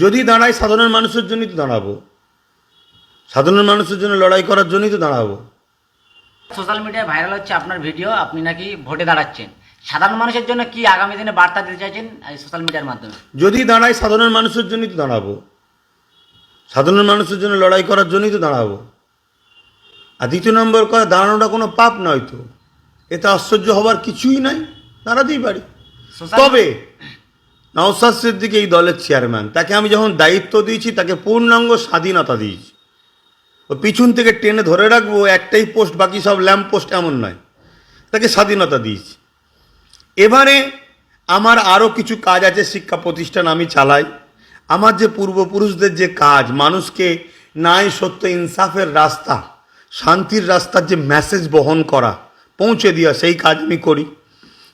যদি দাঁড়াই সাধারণ মানুষের জন্যই তো দাঁড়াবো, সাধারণ মানুষের জন্য লড়াই করার জন্যই তো দাঁড়াবো। সোশ্যাল মিডিয়ায় ভাইরাল হচ্ছে আপনার ভিডিও, আপনি নাকি ভোটে দাঁড়াচ্ছেন। সাধারণ মানুষের জন্য কি আগামী দিনে বার্তা দিতে চাইছেন এই সোশ্যাল মিডিয়ার মাধ্যমে? যদি দাঁড়াই সাধারণ মানুষের জন্যই তো দাঁড়াবো, সাধারণ মানুষের জন্য লড়াই করার জন্যই তো দাঁড়াবো। আর দ্বিতীয় নম্বর কথা, দাঁড়ানোটা কোনো পাপ নয় তো, এতে আশ্চর্য হবার কিছুই নাই, দাঁড়াতেই পারি। তবে নওশাদ সিদ্দিকী এই দলের চেয়ারম্যান, তাকে আমি যখন দায়িত্ব দিয়েছি তাকে পূর্ণাঙ্গ স্বাধীনতা দিয়েছি। ও পিছন থেকে টেনে ধরে রাখবো একটাই পোস্ট বাকি সব ল্যাম্প পোস্ট, এমন নয়, তাকে স্বাধীনতা দিয়েছি। এবারে আমার আরও কিছু কাজ আছে, শিক্ষা প্রতিষ্ঠান আমি চালাই। আমার যে পূর্বপুরুষদের যে কাজ, মানুষকে ন্যায় সত্য ইনসাফের রাস্তা, শান্তির রাস্তার যে মেসেজ বহন করা, পৌঁছে দেওয়া, সেই কাজ আমি করি।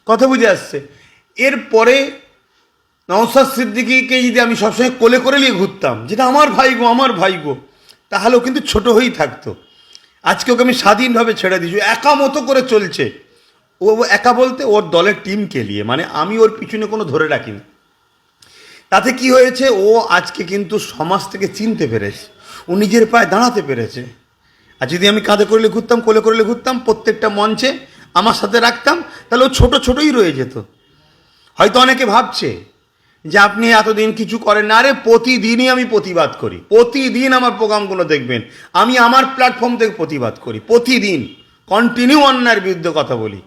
কথা বুঝে আসছে? এরপরে নওশাদ সিদ্দিকীকে যদি আমি সবসময় কোলে করে নিয়ে ঘুরতাম, যেটা আমার ভাইগো আমার ভাইগো, তাহলেও কিন্তু ছোট হয়েই থাকতো। আজকে ওকে আমি স্বাধীনভাবে ছেড়ে দিয়েছি, একা মতো করে চলছে। ও একা বলতে ওর দলের টিমকে নিয়ে, মানে আমি ওর পিছনে কোনো ধরে রাখিনি। তাতে কি হয়েছে, ও আজকে কিন্তু সমাজ থেকে চিনতে পেরেছে, ও নিজের পায়ে দাঁড়াতে পেরেছে। আর যদি আমি কাঁধে করলে ঘুরতাম, কোলে করলে ঘুরতাম, প্রত্যেকটা মঞ্চে আমার সাথে রাখতাম, তাহলে ও ছোট ছোটই রয়ে যেত। হয়তো অনেকে ভাবছে যে আপনি এতদিন কিছু করেন না। আরে প্রতিদিনই আমি প্রতিবাদ করি, প্রতিদিন আমার প্রোগ্রামগুলো দেখবেন, আমি আমার প্ল্যাটফর্ম থেকে প্রতিবাদ করি, প্রতিদিন কন্টিনিউ অন্যায়ের বিরুদ্ধে কথা বলি।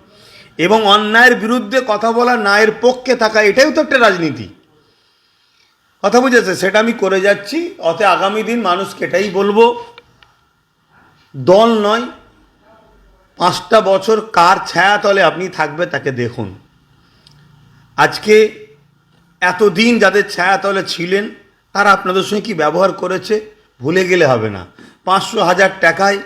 এবং অন্যায়ের বিরুদ্ধে কথা বলা, ন্যায়ের পক্ষে থাকা, এটাও তো একটা রাজনীতি। কথা বুঝেছে? সেটা আমি করে যাচ্ছি। অতএব আগামী দিন মানুষকে এটাই বলবো, দল নয়, 5টা বছর কার ছায়াতলে আপনি থাকবে তাকে দেখুন। আজকে এতদিন যাদের ছায়াতলে ছিলেন তারা আপনাদের সঙ্গে কী ব্যবহার করেছে ভুলে গেলে হবে না। 500,000 টাকায়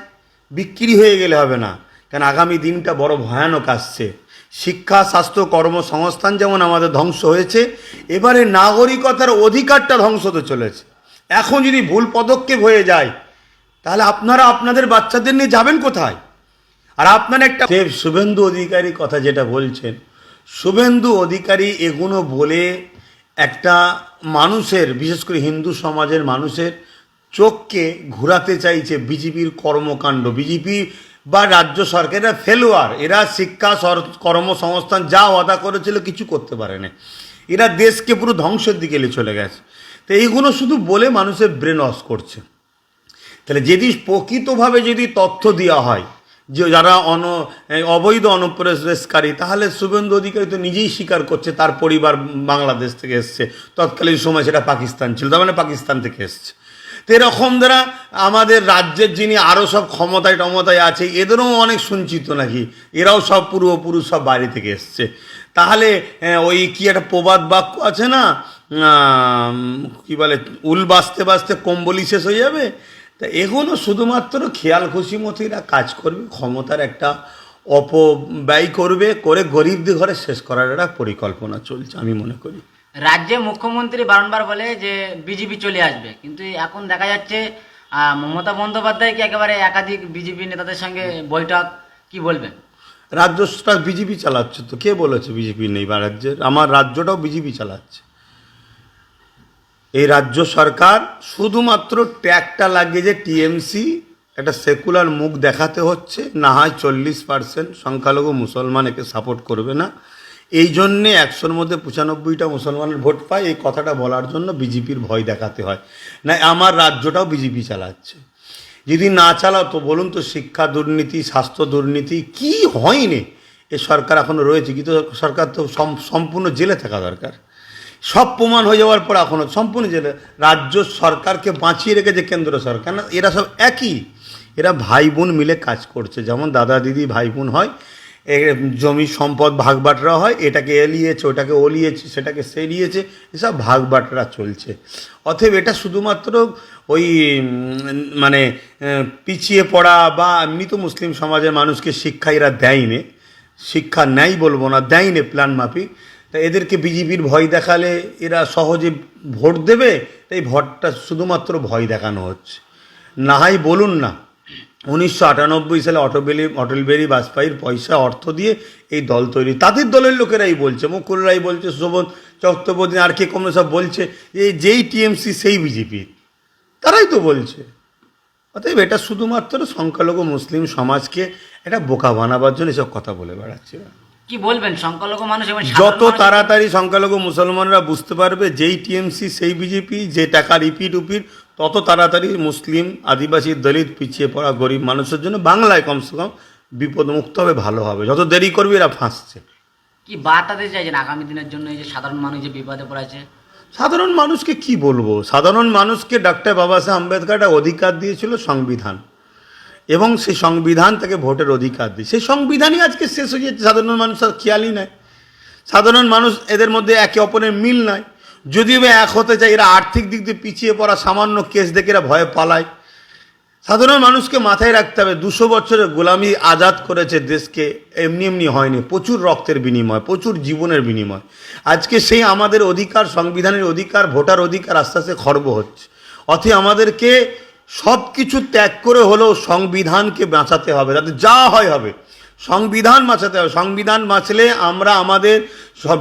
বিক্রি হয়ে গেলে হবে না, কারণ আগামী দিনটা বড় ভয়ানক আসছে। শিক্ষা, স্বাস্থ্য, কর্মসংস্থান যেমন আমাদের ধ্বংস হয়েছে, এবারে নাগরিকতার অধিকারটা ধ্বংস হতে চলেছে। এখন যদি ভুল পদক্ষেপ হয়ে যায়, তাহলে আপনারা আপনাদের বাচ্চাদের নিয়ে যাবেন কোথায়? আর আপনার একটা শুভেন্দু অধিকারী কথা যেটা বলছেন, শুভেন্দু অধিকারী এগুলো বলে একটা মানুষের, বিশেষ করে হিন্দু সমাজের মানুষের চোখকে ঘোরাতে চাইছে বিজেপির কর্মকাণ্ড। বিজেপি বা রাজ্য সরকারের ফেলোয়ার, এরা শিক্ষা, কর্মসংস্থান যা ওয়াদা করেছিল কিছু করতে পারেনি। এরা দেশকে পুরো ধ্বংসের দিকে চলে গেছে। তো এইগুলো শুধু বলে মানুষের ব্রেন ওয়াশ করছে। তাহলে যদি প্রকৃতভাবে যদি তথ্য দেওয়া হয় যে যারা অবৈধ অনুপ্রবেশকারী, তাহলে শুভেন্দু অধিকারী তো নিজেই স্বীকার করছে তার পরিবার বাংলাদেশ থেকে এসছে, তৎকালীন সময় সেটা পাকিস্তান ছিল, তার মানে পাকিস্তান থেকে এসছে। তো এরকম দ্বারা আমাদের রাজ্যের যিনি আরও সব ক্ষমতায় আছে, এদেরও অনেক সঞ্চিত নাকি, এরাও সব পূর্বপুরুষ সব বাইরে থেকে এসছে। তাহলে ওই কি একটা প্রবাদ বাক্য আছে না, কি বলে, উল বাঁচতে বাঁচতে কম্বলি শেষ হয়ে যাবে। তা এগুলো শুধুমাত্র খেয়াল খুশি মতিরা কাজ করবে, ক্ষমতার একটা অপব্যয় করবে, করে গরিবদের ঘরে শেষ করার একটা পরিকল্পনা চলছে আমি মনে করি। রাজ্যে মুখ্যমন্ত্রী বারংবার বলে যে বিজেপি চলে আসবে, কিন্তু এখন দেখা যাচ্ছে মমতা বন্দ্যোপাধ্যায় কি একেবারে একাধিক বিজেপি নেতাদের সঙ্গে বৈঠক, কি বলবেন? রাজ্যটা বিজেপি চালাচ্ছে তো, কে বলেছে বিজেপি নেই বা রাজ্যের? আমার রাজ্যটাও বিজেপি চালাচ্ছে। এই রাজ্য সরকার শুধুমাত্র ট্যাগটা লাগিয়ে যে টিএমসি একটা সেকুলার মুখ দেখাতে হচ্ছে, না হয় 40% সংখ্যালঘু মুসলমান একে সাপোর্ট করবে না, এই জন্যে 100-র মধ্যে 95টা মুসলমানের ভোট পায়, এই কথাটা বলার জন্য বিজেপির ভয় দেখাতে হয়। না, আমার রাজ্যটাও বিজেপি চালাচ্ছে। যদি না চালাও তো বলুন তো, শিক্ষা দুর্নীতি, স্বাস্থ্য দুর্নীতি কি হয়নি? এ সরকার এখনও রয়েছে, কিন্তু সরকার তো সম্পূর্ণ জেলে থাকা দরকার। সব প্রমাণ হয়ে যাওয়ার পর এখনও সম্পূর্ণ জেলে। রাজ্য সরকারকে বাঁচিয়ে রেখেছে কেন্দ্র সরকার। না, এরা সব একই, এরা ভাই বোন মিলে কাজ করছে। যেমন দাদা দিদি ভাই বোন হয়, জমি সম্পদ ভাগ বাটরা হয়, এটাকে এলিয়েছে, ওটাকে ওলিয়েছে, সেটাকে সে নিয়েছে, এসব ভাগ বাটরা চলছে। অতএব এটা শুধুমাত্র ওই মানে পিছিয়ে পড়া বা এমনি তো মুসলিম সমাজের মানুষকে শিক্ষা এরা দেয়নি, শিক্ষা নেই বলবো না, দেয়নি প্ল্যান মাফিক। তা এদেরকে বিজেপির ভয় দেখালে এরা সহজে ভোট দেবে, তাই ভোটটা শুধুমাত্র ভয় দেখানো হচ্ছে। না হয় বলুন না, 1998 সালে অটল বিহারী বাজপেয়ীর পয়সা অর্থ দিয়ে এই দল তৈরি, তাদের দলের লোকেরাই বলছে, মুকুলরাই বলছে, চক্রবর্তী আর কে কমলো সব বলছে এই যেই টিএমসি সেই বিজেপি, তারাই তো বলছে। অতএব এটা শুধুমাত্র সংখ্যালঘু মুসলিম সমাজকে একটা বোকা বানাবার জন্য এসব কথা বলে বেড়াচ্ছে। কি বলবেন সংখ্যালঘু মানুষ এবং সাধারণ যত মানুষ- তাড়াতাড়ি সংখ্যালঘু মুসলমানরা বুঝতে পারবে যেই টিএমসি সেই বিজেপি, যে টাকা রিপিট উপিট, তত তাড়াতাড়ি মুসলিম, আদিবাসী, দলিত, পিছিয়ে পড়া গরিব মানুষের জন্য বাংলায় কমসে কম বিপদমুক্ত হবে, ভালো হবে। যত দেরি করবে এরা ফাঁসছে। কি বার্তা দিতে চাইছেন আগামী দিনের জন্য, এই যে সাধারণ মানুষ যে বিপদে পড়েছে? সাধারণ মানুষকে কি বলবো, সাধারণ মানুষকে ডক্টর বাবা সাহেব আম্বেদকর একটা অধিকার দিয়েছিল সংবিধান, এবং সেই সংবিধান তাকে ভোটের অধিকার দিয়ে সেই সংবিধানই আজকে শেষ হয়ে যাচ্ছে। সাধারণ মানুষ আর খেয়ালই নাই, সাধারণ মানুষ এদের মধ্যে একে অপরের মিল নাই। যদিও বা এক হতে চায়, এরা আর্থিক দিক দিয়ে পিছিয়ে পড়া, সামান্য কেস দেখে এরা ভয়ে পালায়। সাধারণ মানুষকে মাথায় রাখতে হবে 200 বছরের গোলামি আজাদ করেছে দেশকে, এমনি এমনি হয়নি, প্রচুর রক্তের বিনিময়, প্রচুর জীবনের বিনিময়। আজকে সেই আমাদের অধিকার, সংবিধানের অধিকার, ভোটার অধিকার আস্তে আস্তে খর্ব হচ্ছে। অতএব আমাদেরকে সব কিছু ত্যাগ করে হলেও সংবিধানকে বাঁচাতে হবে, যাতে যা হয় হবে। সংবিধান বাঁচাতে হবে, সংবিধান বাঁচলে আমরা আমাদের সব